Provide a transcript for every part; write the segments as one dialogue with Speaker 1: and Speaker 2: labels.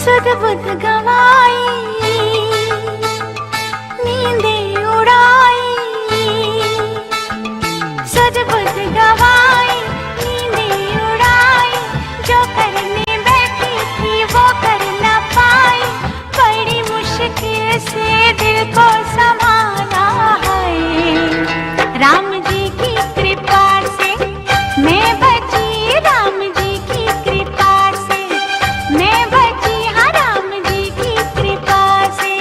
Speaker 1: सुध बुध गवाई, नींदें उड़ाई, सुध बुध गवाई, नींदें उड़ाई, जो करने बैठी थी वो कर न पाई, बड़ी मुश्किल से दिल को संभाला है। राम जी की कृपा से मैं बची, राम जी की कृपा से मैं बची, हाँ राम जी की कृपा से।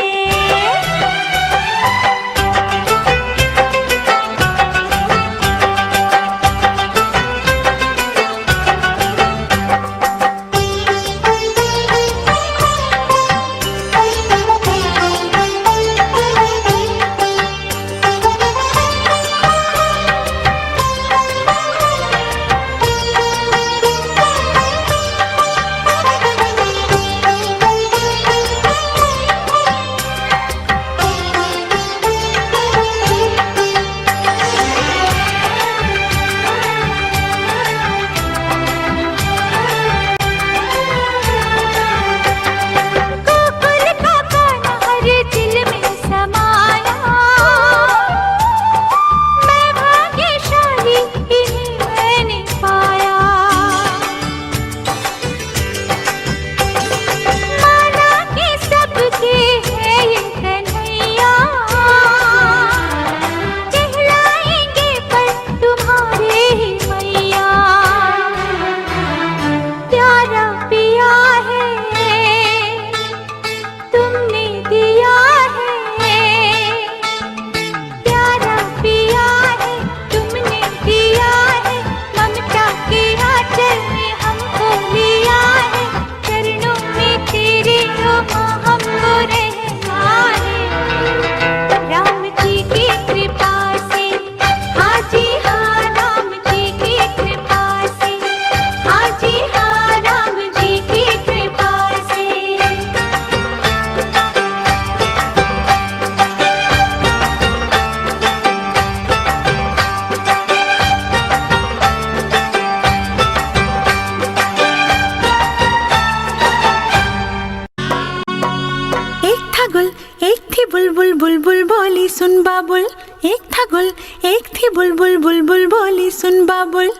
Speaker 1: बुलबुल बुलबुल बोली सुन बाबुल, एक था गुल एक थी बुलबुल, बुलबुल बोली सुन बाबुल।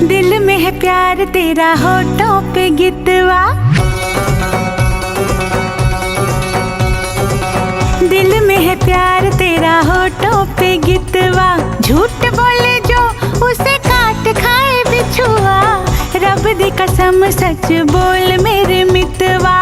Speaker 1: दिल में है प्यार तेरा होठों पे गितवा, दिल में है प्यार तेरा होठों पे गितवा। झूठ बोले जो उसे काट खाए बिछुआ, रब दी कसम सच बोल मेरे मितवा।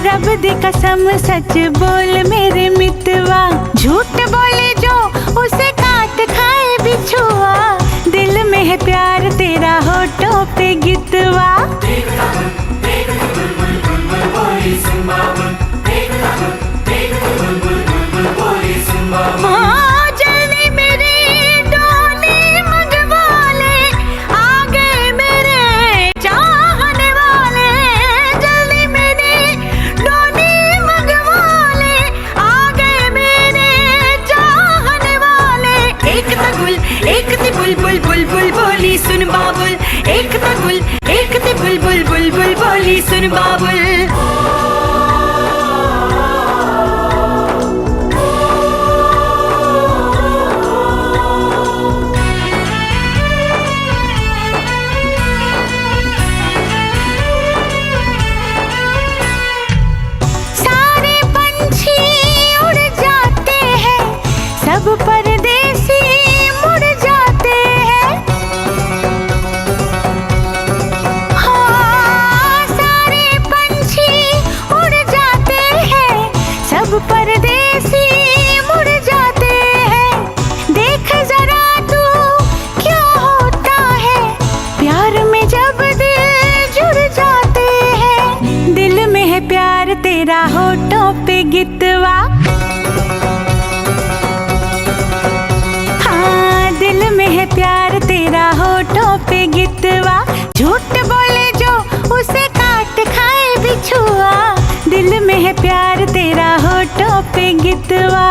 Speaker 1: रब दी कसम सच बोल मेरे मितवा। झूठ बोले जो उसे काट खाए बिछुआ, दिल में है प्यार तेरा होठों पे गितवा। जल्दी मेरी डोली मंगवा ले, आ गए मेरे चाहने वाले। जल्दी मेरी डोली मंगवा ले, आ गए मेरे चाहने वाले। एक था गुल एक थी बुलबुल, बुलबुल बोली सुन बाबुल। एक था गुल एक थी बुलबुल, बुलबुल बोली सुन बाबुल। सब परदेसी मुड़ जाते हैं, हाँ सारे पंछी उड़ जाते हैं। सब परदेसी मुड़ जाते हैं। देख जरा तू क्या होता है, प्यार में जब दिल जुड़ जाते हैं। दिल में है प्यार तेरा होठों पे गितवा, दिल में है प्यार तेरा होठों पे गितवा। झूठ बोले जो उसे काट खाए बिछुआ, दिल में है प्यार तेरा होठों पे गितवा।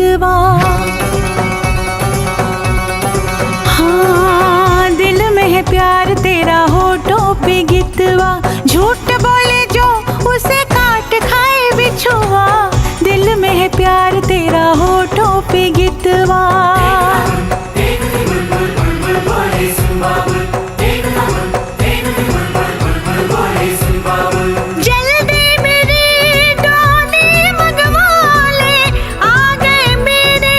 Speaker 1: गीतवा। हाँ दिल में है प्यार तेरा होठों पे गीतवा, झूठ बोले जो उसे काट खाए बिछुआ। दिल में है प्यार तेरा होठों पे गीतवा। जल्दी मेरी डोली मंगवा ले, आ गए मेरे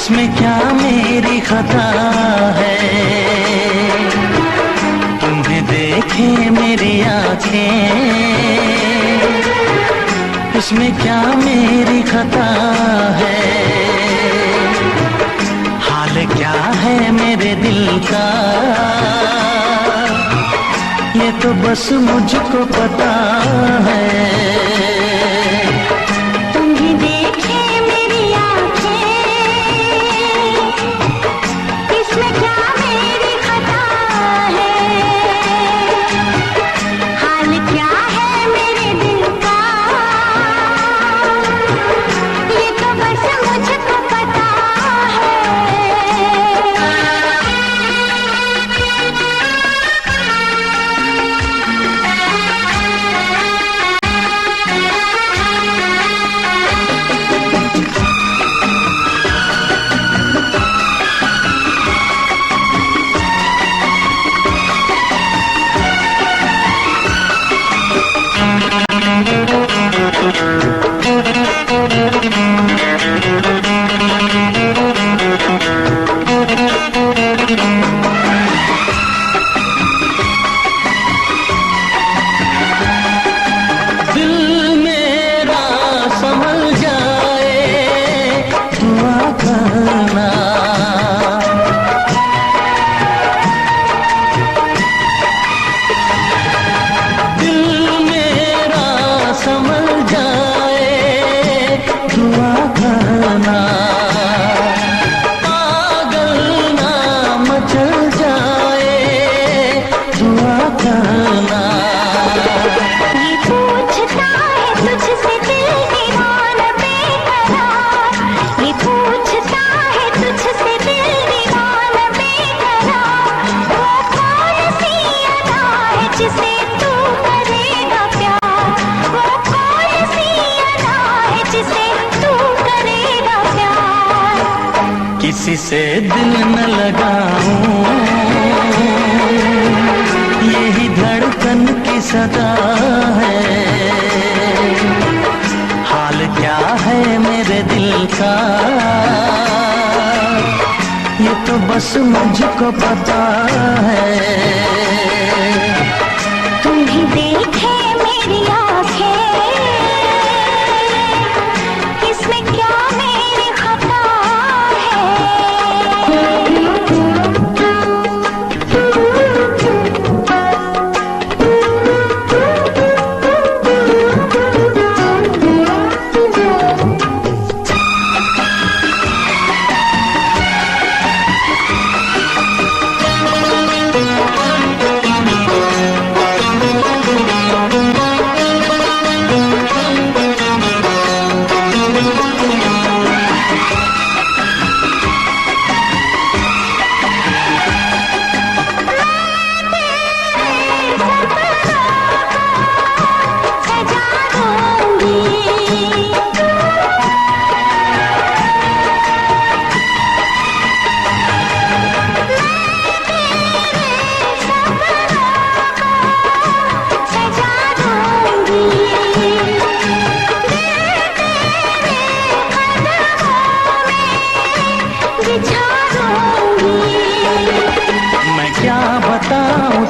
Speaker 2: उसमें क्या मेरी खता है। तुम्हें देखे मेरी आंखें, उसमें क्या मेरी खता है। हाल क्या है मेरे दिल का, ये तो बस मुझको पता है।
Speaker 1: तुम्हें देखे मेरी आंखें, इसमें क्या मेरी खता है। हाल क्या है मेरे दिल का, ये तो बस मुझको पता है।
Speaker 2: किसी से दिल न लगाऊं, यही धड़कन की सदा है। हाल क्या है मेरे दिल का, ये तो बस मुझको पता है।
Speaker 1: तुम्हें देखे मेरी आंखें, इसमें क्या मेरी खता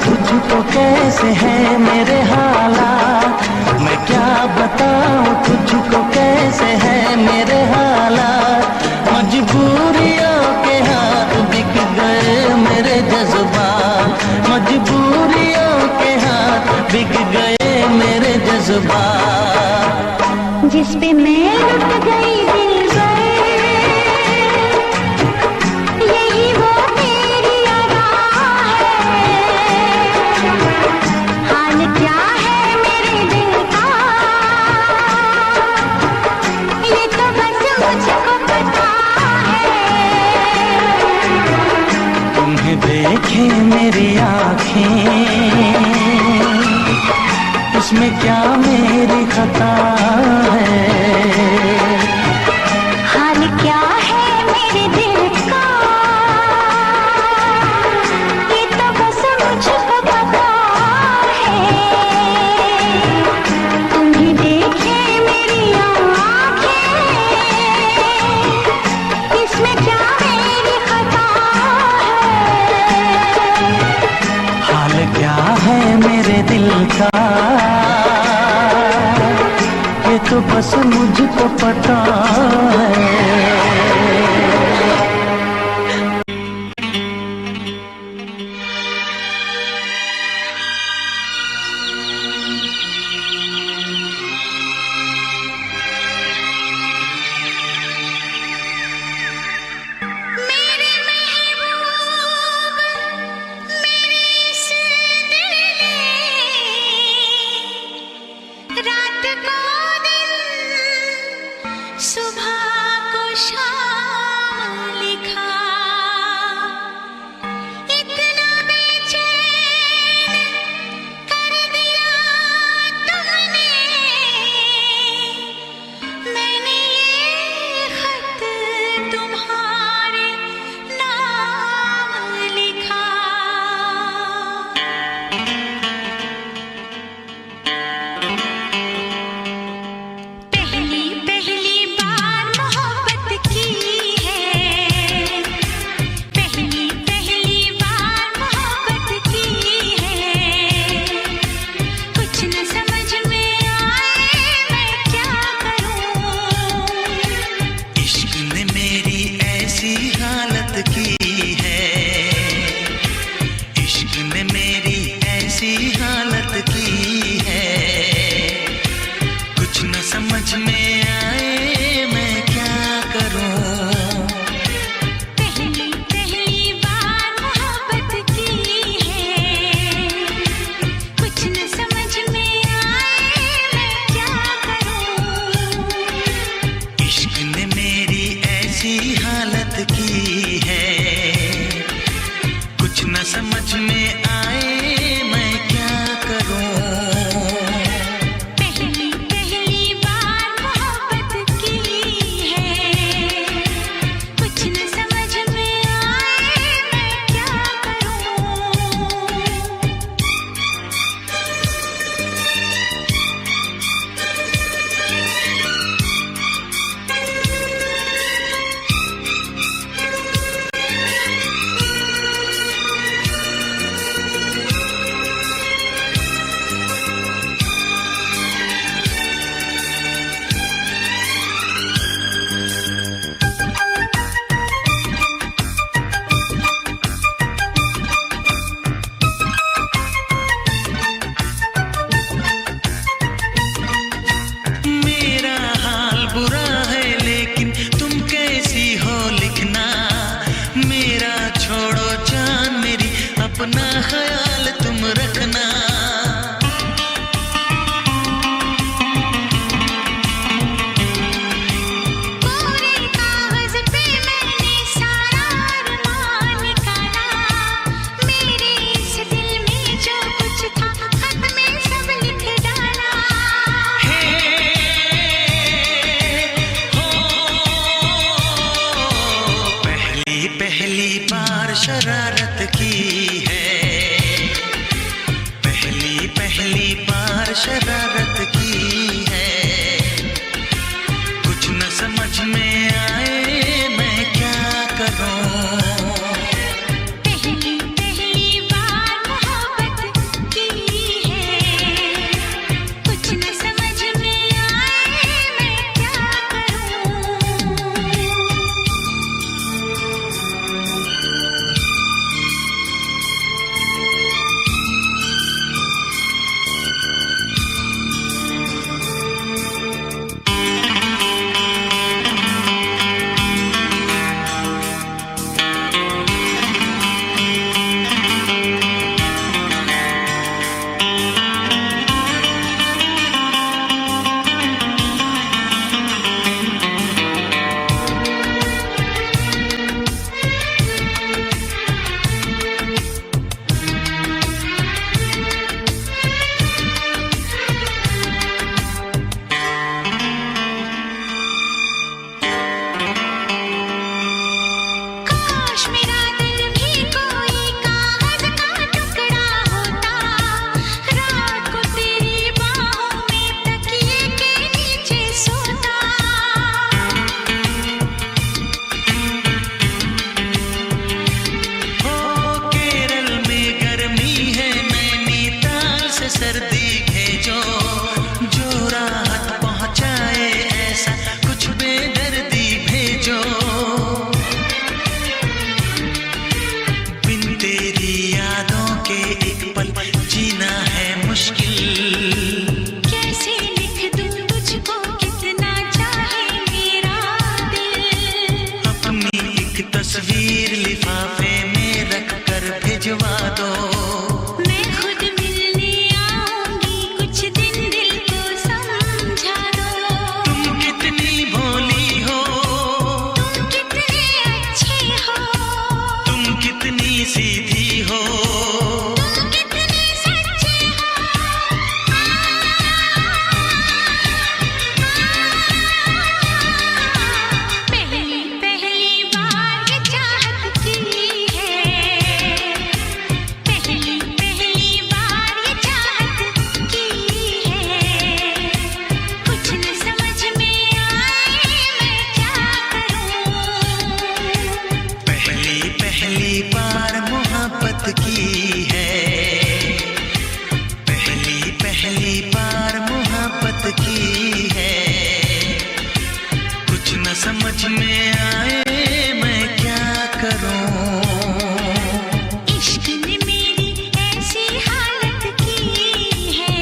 Speaker 2: तुझको कैसे है मेरे हालात, मैं क्या बताऊं तुझको कैसे है मेरे हालात। मजबूरियों के हाथ बिक गए मेरे जज्बात, मजबूरियों के हाथ बिक गए मेरे जज्बात।
Speaker 1: जिस पे मैं लुट गई दिल यही वो तेरी अदा है। हाल क्या है मेरे दिल का, ये तो बस मुझको पता है।
Speaker 2: तुम्हें देखे मेरी आँखें, उसमें क्या मेरी खता है। मिलता, ये तो बस मुझको पता है।
Speaker 1: रात को दिन, सुबह को शाम लिखा, इतना बेचैन कर दिया तुमने, मैंने ये खत तुम्हारे नाम लिखा।
Speaker 2: समझ में आए मैं क्या करूं।
Speaker 1: पहली पहली बार मोहब्बत की है, कुछ न समझ में आए मैं क्या करूं।
Speaker 2: इश्क ने मेरी ऐसी हालत की है, कुछ न समझ में आए मैं क्या करूं। अपना ख्याल तुम रखना।
Speaker 1: पूरे कागज पे मैंने सारा अरमान निकाला, मेरे इस दिल में जो कुछ था खत में सब लिख डाला।
Speaker 2: पहली पहली बार शरारत की है, तस्वीर लिफाफे में रख कर भिजवा दो।
Speaker 1: मैं खुद मिलने आऊंगी, कुछ दिन दिल को समझा दो।
Speaker 2: तुम कितनी भोली हो,
Speaker 1: तुम कितने अच्छे हो,
Speaker 2: तुम कितनी सीधी हो,
Speaker 1: तुम कितने सच्चे हो। पहली पहली बार ये चाहत की है, पहली पहली बार ये चाहत की है। कुछ न समझ में आए मैं क्या करूं।
Speaker 2: पहली पहली बार मोहब्बत की है, पहली पहली बार मोहब्बत की है। कुछ न समझ में आए मैं क्या करूं।
Speaker 1: इश्क ने मेरी ऐसी हालत की है,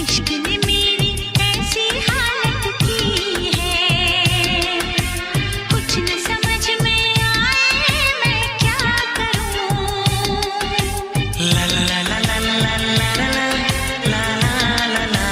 Speaker 1: इश्क ने मेरी ऐसी हालत की है। कुछ न समझ में आए मैं क्या करूं।
Speaker 2: ला ला ला ला ला ला ला ला ला ला ला।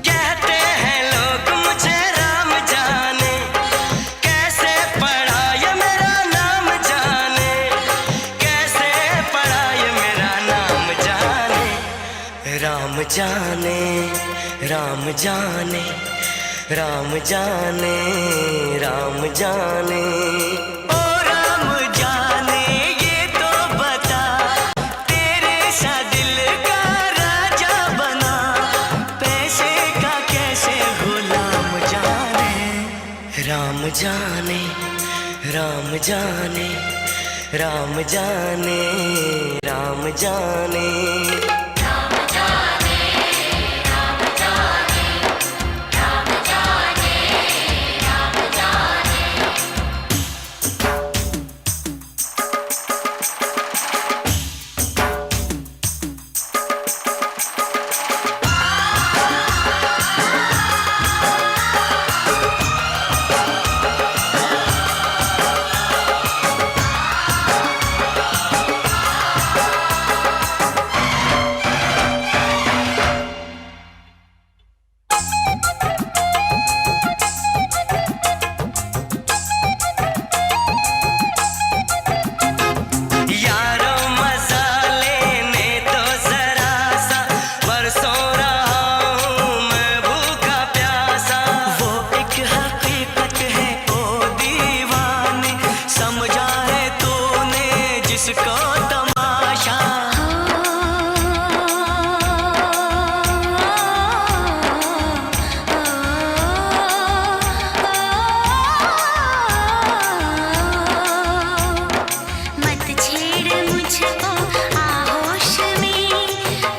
Speaker 2: कहते हैं लोग मुझे राम जाने, कैसे पढ़ा ये मेरा नाम जाने, कैसे पढ़ा ये मेरा नाम जाने। राम जाने, राम जाने, राम जाने, राम जाने। ओ राम जाने ये तो बता, तेरे सा दिल का राजा बना, पैसे का कैसे गुलाम जाने। राम जाने, राम जाने, राम जाने, राम जाने। यारों मजा लेने तो जरा सा, बरसों रहा हूँ मैं भूखा प्यासा। वो एक हकीकत है ओ दीवाने, समझा है तूने जिसको तमाशा।
Speaker 1: मत छेड़ मुझको आहोश में,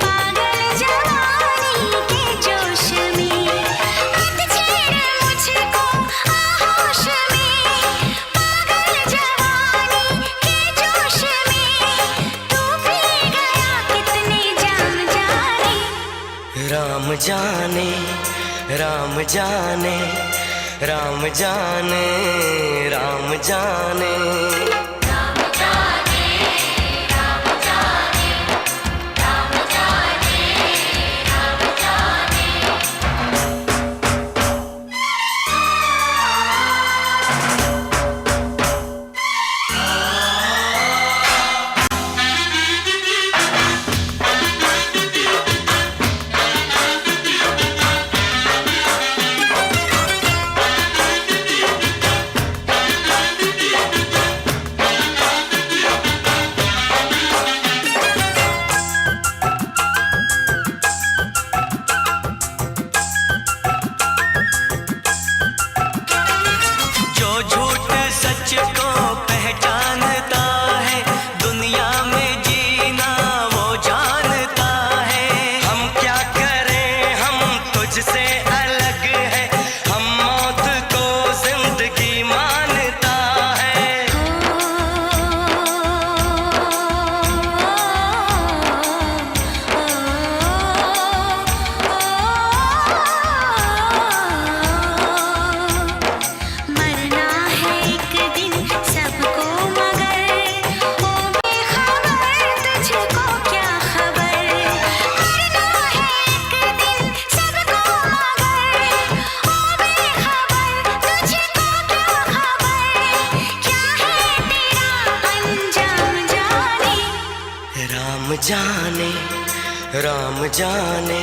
Speaker 1: पागल जवानी के जोश में। मत छेड़ मुझको आहोश में, पागल जवानी के जोश में। तू पी गया कितने जाम जाने।
Speaker 2: राम जाने, राम जाने, राम जाने, राम जाने। जाने राम जाने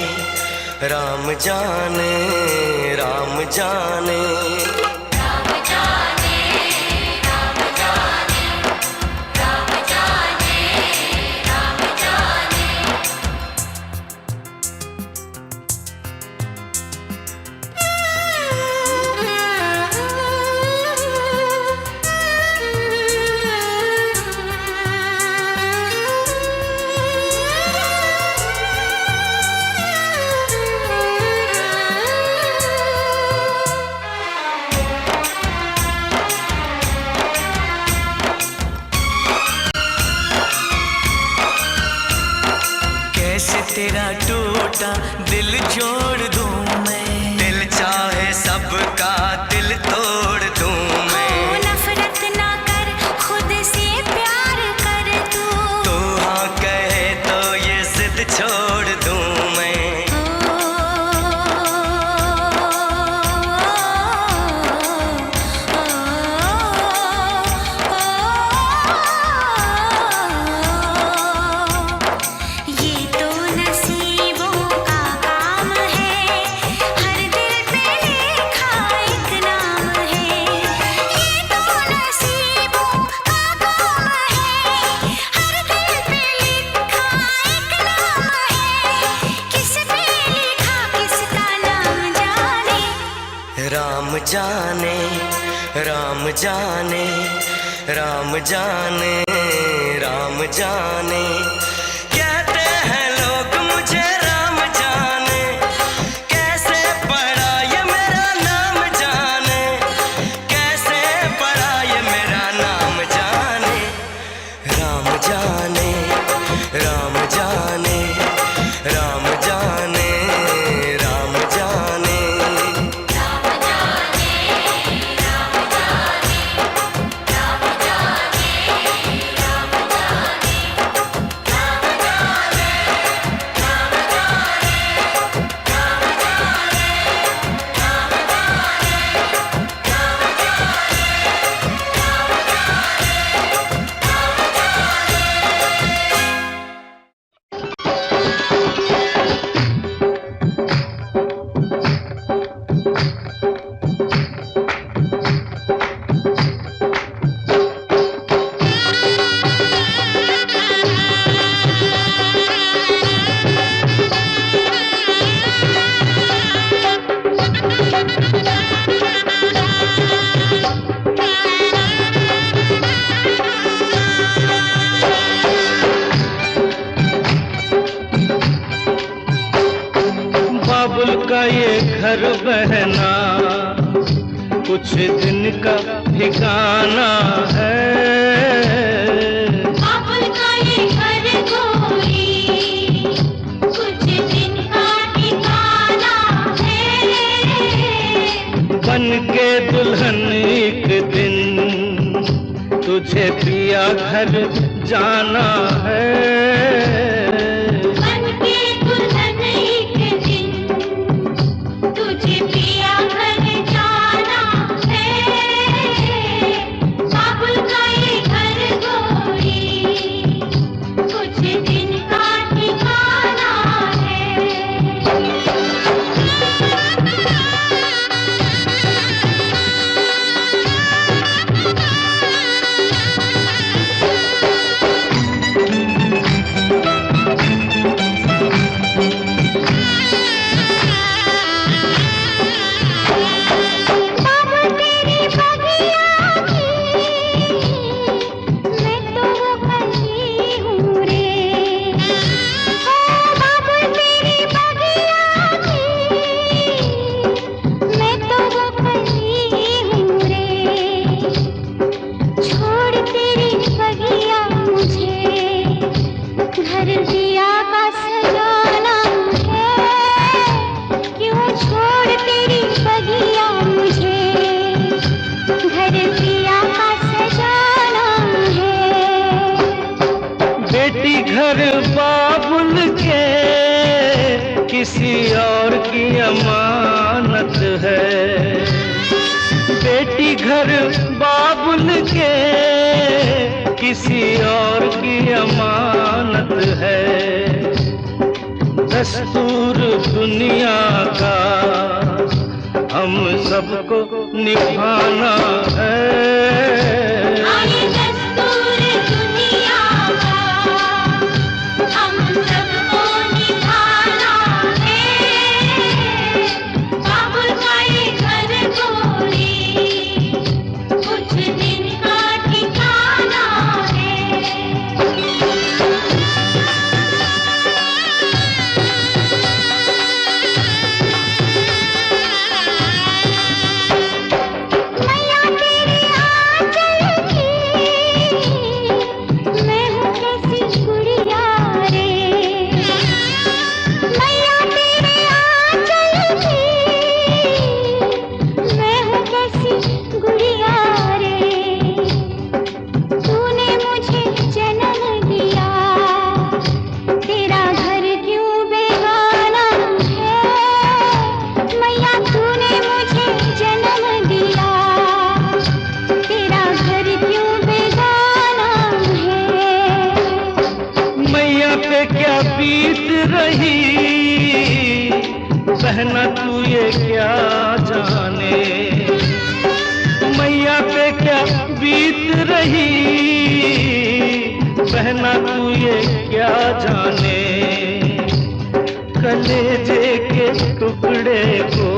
Speaker 2: राम जाने राम जाने
Speaker 1: राम जाने राम जाने राम जाने राम जाने।
Speaker 2: कैसे तेरा टूटा दिल जोड़ दूं मैं, दिल चाहे सबका दिल तोड़ दूं मैं।
Speaker 1: नफरत ना कर खुद से प्यार कर तू
Speaker 2: हाँ कहे तो ये जिद छोड़ दूं मैं।
Speaker 1: ये तो नसीबों का काम है, हर दिल पे लिखा एक नाम है। ये तो नसीबों का काम है, हर दिल पे लिखा एक नाम है। किस पे लिखा किसका नाम जाने।
Speaker 2: राम जाने राम जाने राम जाने राम जाने। कहते हैं लोग मुझे राम जाने, कैसे पड़ा ये मेरा नाम जाने, कैसे पड़ा ये मेरा नाम जाने। राम जाने राम जाने राम जाने राम जाने।
Speaker 1: राम जाने राम जाने राम जाने राम
Speaker 3: बाबुल का ये घर बहना कुछ दिन का ठिकाना है।
Speaker 1: बाबुल का ये घर गोरी कुछ दिन का ठिकाना है।
Speaker 3: बन के दुल्हन एक दिन तुझे पिया घर जाना है।
Speaker 1: बन के दुल्हन एक दिन तुझे पिया घर जाना है। बाबुल का ये घर गोरी कुछ दिन का ठिकाना
Speaker 3: घर बाबुल के किसी और की अमानत है। बेटी घर बाबुल के किसी और की अमानत अमानत है। दस्तूर दुनिया का हम सबको निभाना है।
Speaker 1: ये दस्तूर दुनिया का हम सबको निभाना है। बाबुल का ये घर गोरी कुछ दिन का ठिकाना है। मैया तेरे आंचल की मैं हूँ कैसी गुड़िया रे। मैया तेरे आंचल की मैं हूँ कैसी गुड़िया रे। तूने मुझे जन्म दिया, तेरा घर क्यों बेगाना है। मैया तूने मुझे जन्म दिया, तेरा घर क्यों बेगाना है।
Speaker 3: मैया पे क्या बीत रही बहना तू ये क्या जाने। मैया पे क्या बीत रही बहना तू ये क्या जाने। कलेजे के टुकड़े को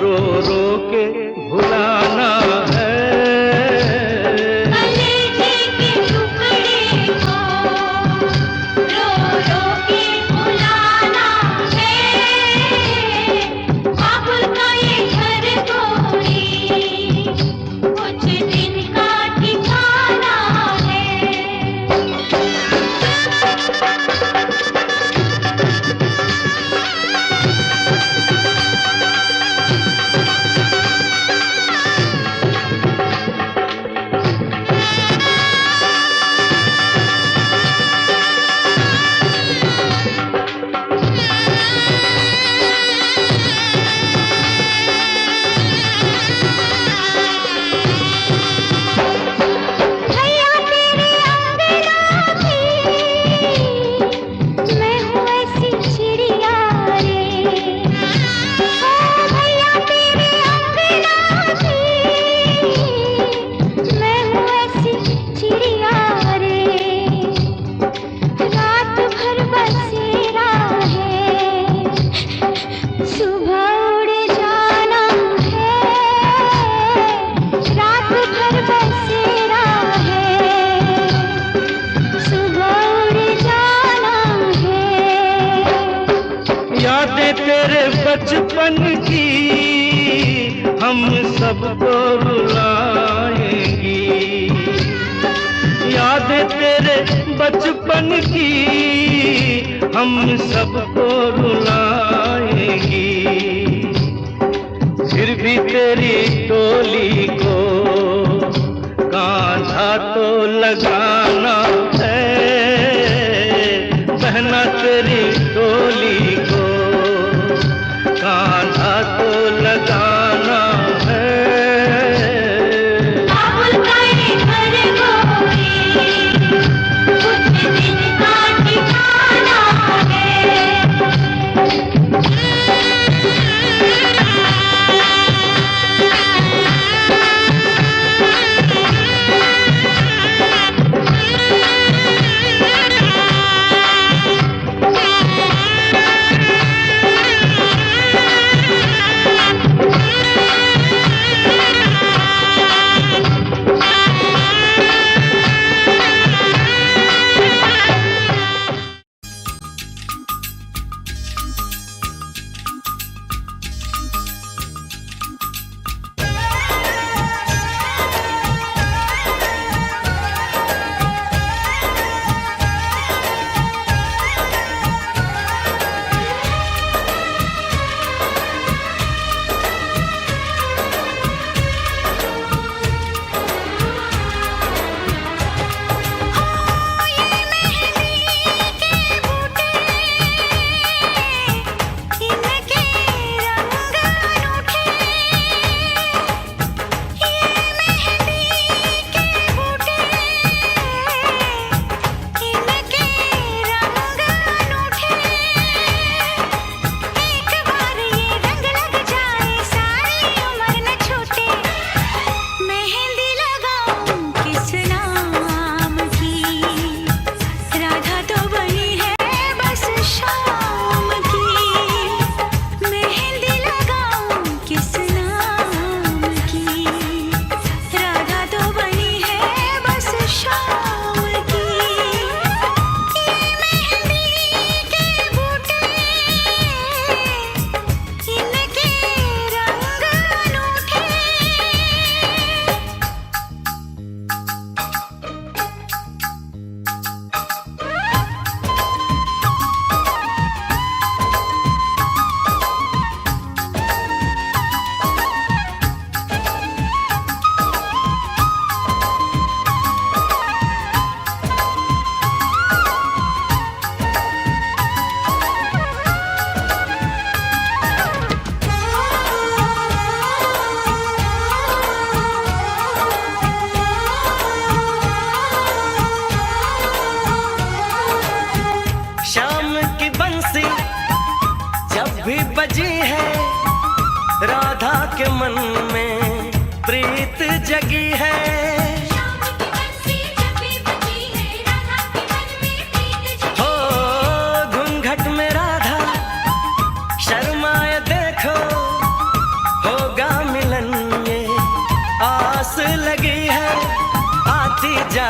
Speaker 3: रो रो के भुलाना है।
Speaker 1: कलेजे के टुकड़े को रो रो के भुलाना है। बाबुल का ये घर गोरी कुछ दिन का ठिकाना है। भैया तेरे अंगना की मैं हूँ ऐसी चिड़िया रे। ओ भैया तेरे अंगना की मैं हूँ ऐसी चिड़िया रे। रात भर बसेरा है, सुबह उड़ जाना है। रात भर बसेरा है, सुबह उड़ जाना है।
Speaker 3: यादें तेरे बचपन की हम सबको रुलाएंगी। यादें तेरे बचपन की हम सबको रुलाएंगी। फिर भी तेरी टोली को कांधा तो लगाना है। बहना तेरी टोली को कांधा तो लगाना है।
Speaker 1: बाबुल का ये घर गोरी कुछ दिन का ठिकाना है।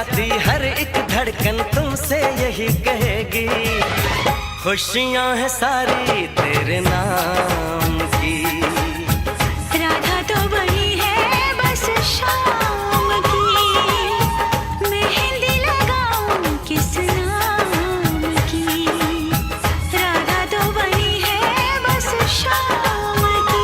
Speaker 2: जाती हर एक धड़कन तुमसे यही कहेगी, खुशियां हैं सारी तेरे नाम की।
Speaker 1: राधा तो बनी है बस शाम की, मेहंदी लगाऊं किस नाम की। राधा तो बनी है बस शाम की।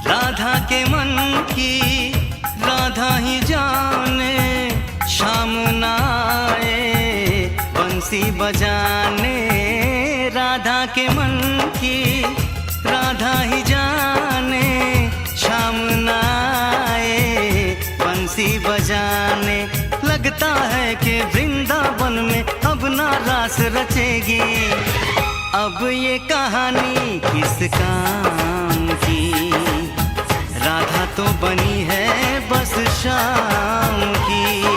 Speaker 2: राधा के मन की राधा ही जाने, शाम ना आए बंसी बजाने। राधा के मन की राधा ही जाने, शाम ना आए बंसी बजाने। लगता है कि वृंदावन में अब ना रास रचेगी, अब ये कहानी किस काम की। राधा तो बनी है बस शाम की,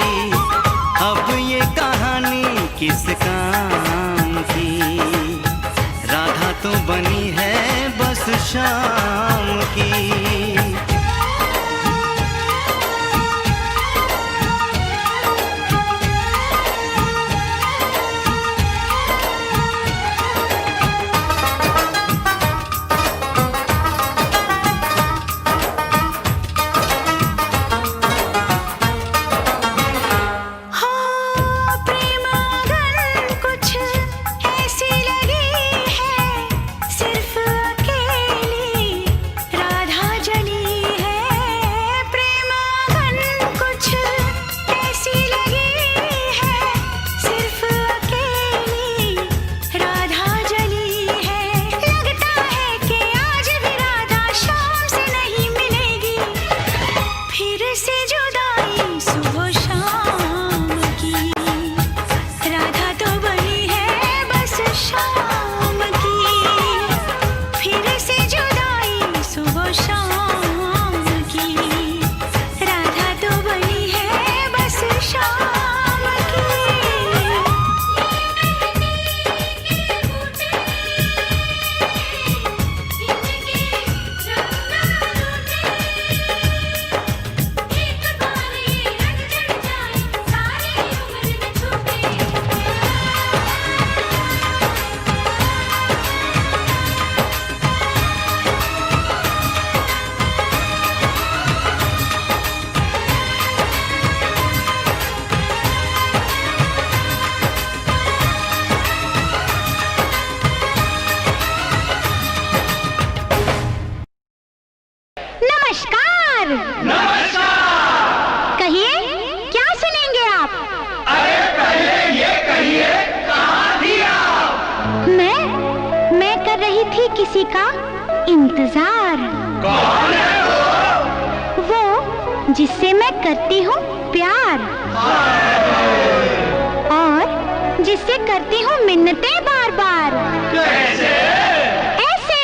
Speaker 2: अब ये कहानी किस काम की। राधा तो बनी है बस शाम की।
Speaker 1: किसी का इंतजार।
Speaker 3: कौन है
Speaker 1: वो जिससे मैं करती हूँ प्यार और जिससे करती हूँ मिन्नतें बार बार।
Speaker 3: कैसे?
Speaker 1: ऐसे।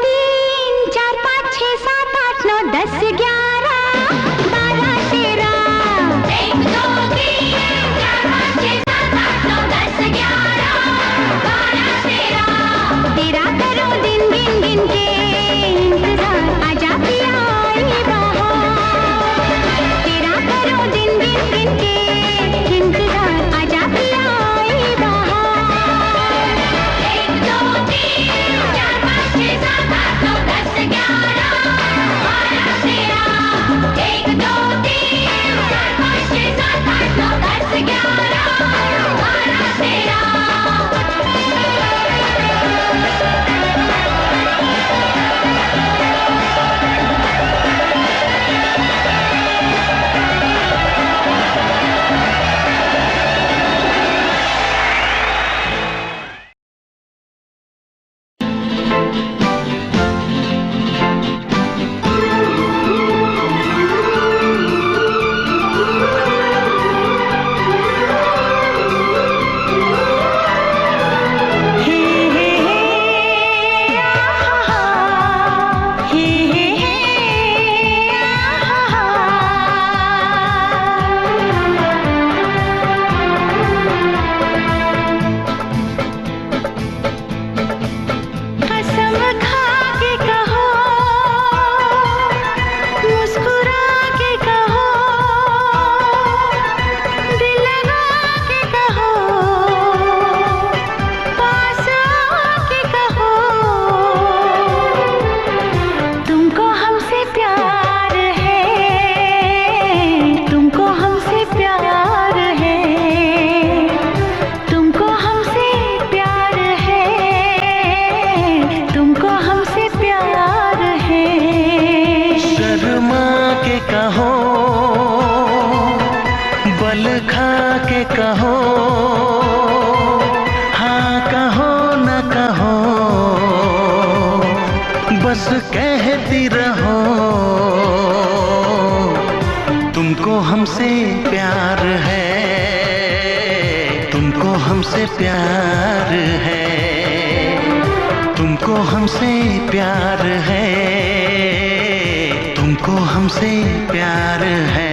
Speaker 1: तीन चार पाँच छः सात आठ नौ 10 11 12 13 1 2 3 4 5 6 7 8 9 10 11 12 13 तेरा करो दिन गिन गिन के इंतजार आजा पिया आई बहार तेरा करो दिन गिन गिन के इंतजार आजा पिया आई बहार 1 2 3 4 5 6 7 8 9 10 11 12 13 1 2 3 4 5 6 7 8 9 10 11 12 13 कसम खा के कहो मुस्कुरा के कहो दिल लगा के कहो पास आके कहो तुमको हमसे प्यार है तुमको हमसे प्यार है तुमको हमसे प्यार है तुमको हमसे प्यार है
Speaker 2: शर्मा के कहो बल खा के कहो हाँ कहो न कहो बस कहती रहो तुमको हमसे प्यार है तुमको हमसे प्यार है तुमको हमसे प्यार है तुमको हमसे प्यार है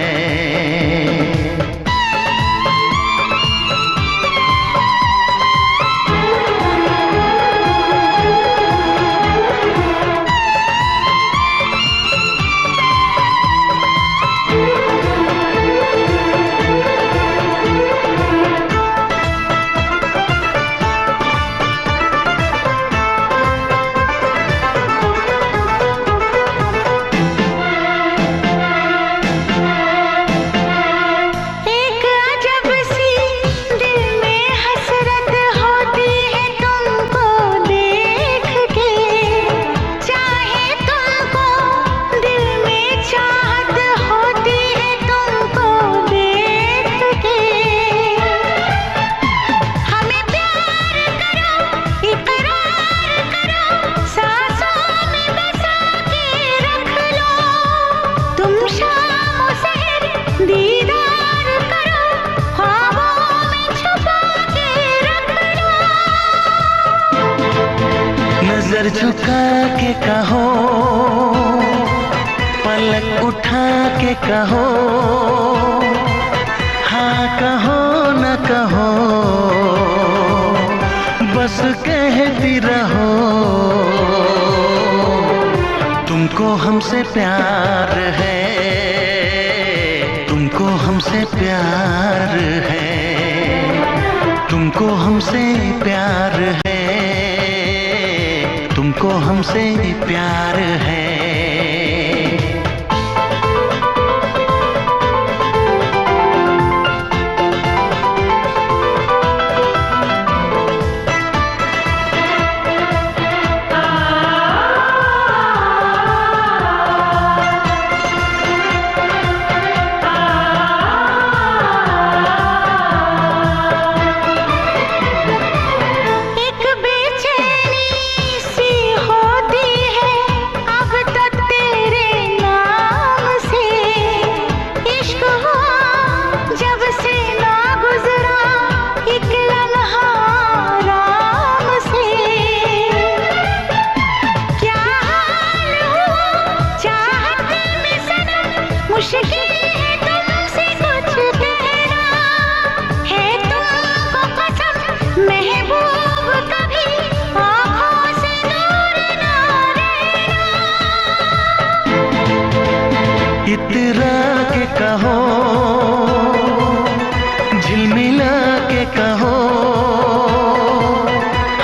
Speaker 1: एक अजब सी दिल में हसरत होती है तुमको देख के चाहे तुमको दिल में चाहत होती है तुमको देख के हमें प्यार करो इकरार करो सांसों में बसा के रख लो तुम शाम शहर दीदार करो ख्वाबों में छुपा के रख लो
Speaker 2: नजर झुका के कहो पलक उठा के कहो हाँ कहो न कहो बस कहती रहो तुमको हमसे प्यार है तुमको हमसे प्यार है तुमको हमसे प्यार है तुमको हमसे प्यार है
Speaker 1: एक बेचैनी सी होती है अब
Speaker 4: कहो, झिलमिला के कहो,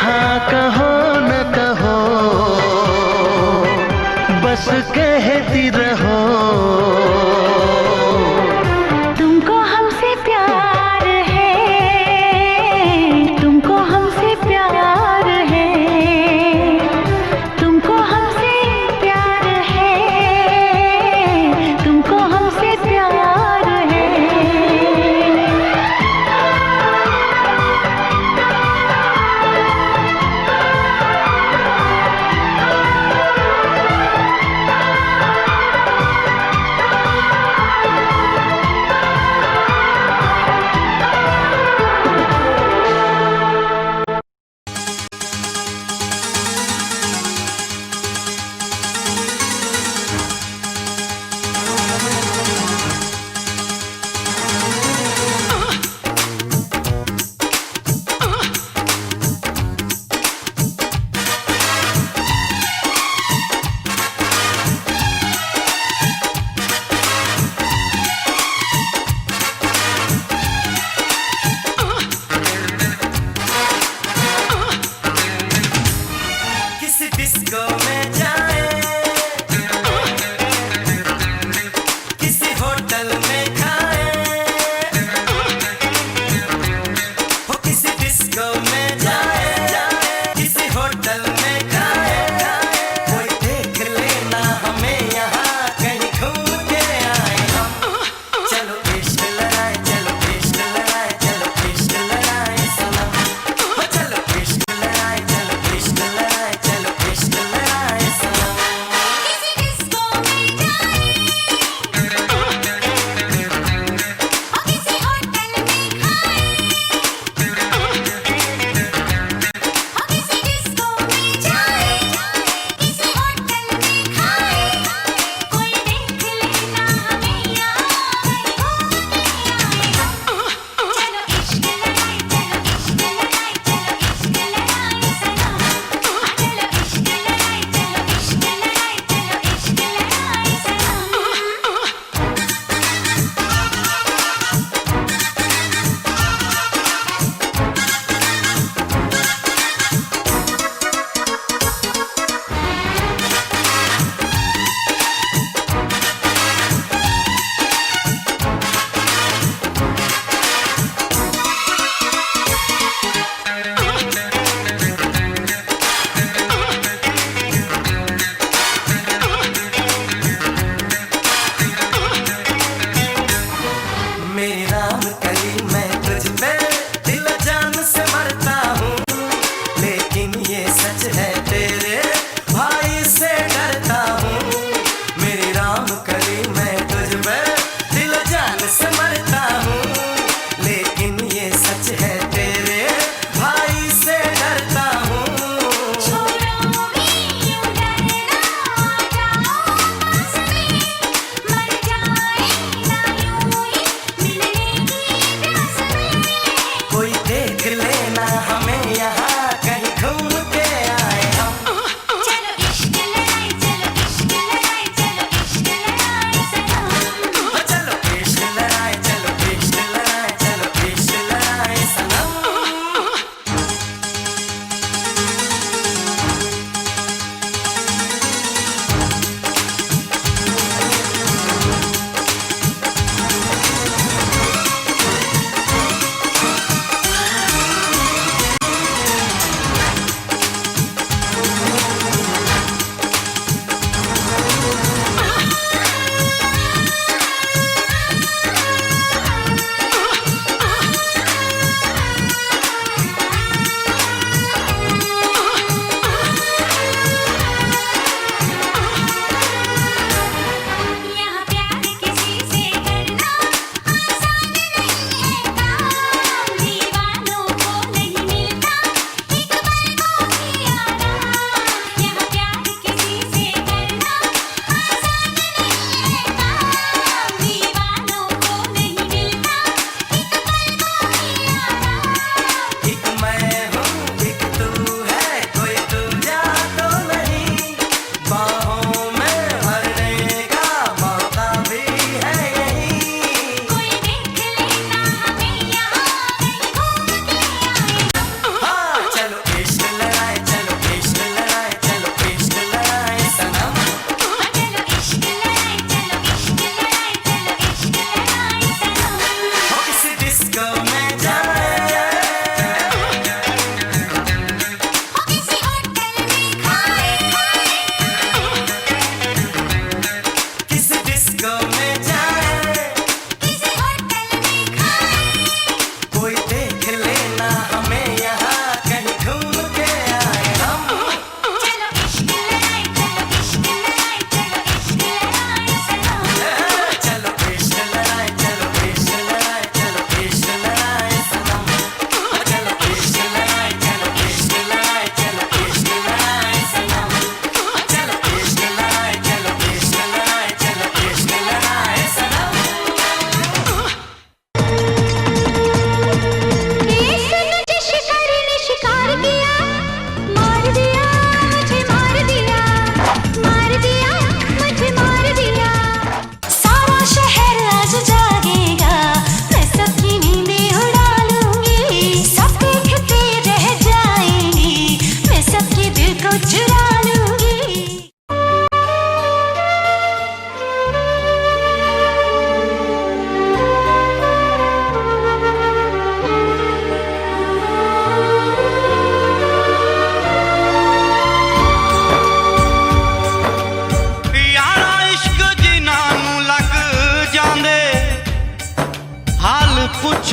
Speaker 4: हाँ कहो न कहो, बस कहती रहो।
Speaker 1: तुमको हमसे प्यार है, तुमको हमसे प्यार है, तुमको हमसे प्यार है, तुमको हमसे प्यार है।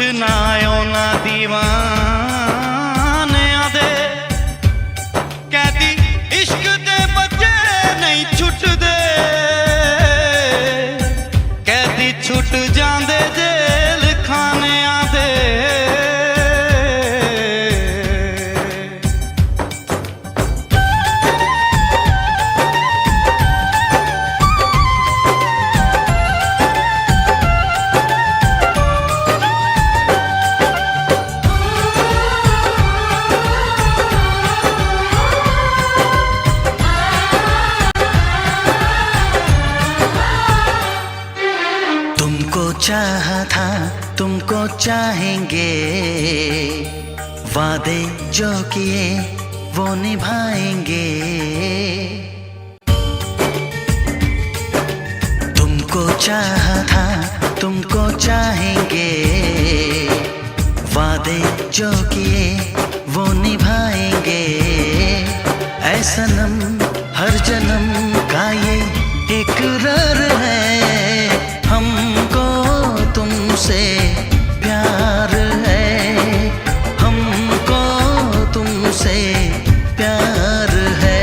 Speaker 5: ना ना दीवाने आदे कहती इश्क दे बच्चे नहीं छुटदे कहती छुट जांदे जेल खाने आदे
Speaker 2: चाहा था तुमको चाहेंगे वादे जो किए वो निभाएंगे तुमको चाहा था तुमको चाहेंगे वादे जो किए वो निभाएंगे ऐ सनम हर जन्म का ये इकरार है हमको तुमसे प्यार है हमको तुमसे प्यार है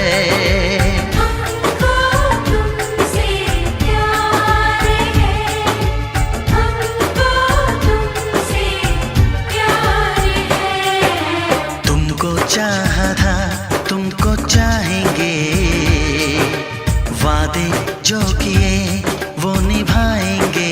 Speaker 1: हमको तुमसे प्यार है हमको तुमसे प्यार है
Speaker 2: तुमको चाहा था तुमको चाहेंगे वादे जो किए वो निभाएंगे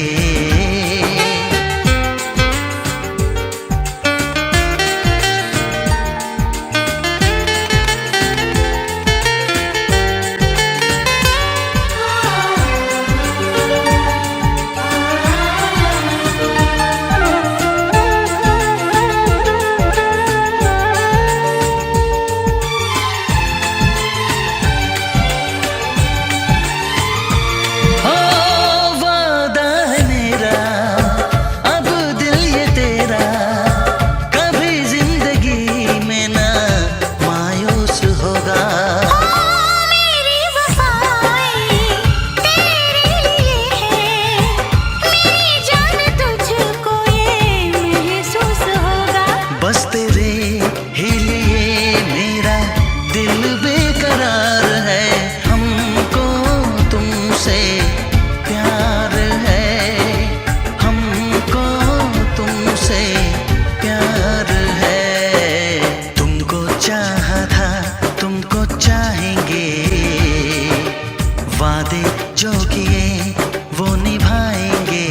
Speaker 2: वादे जो किए वो निभाएंगे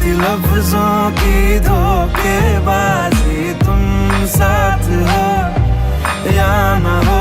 Speaker 6: थी लफ्जों की धोखेबाजी, तुम साथ हो या न हो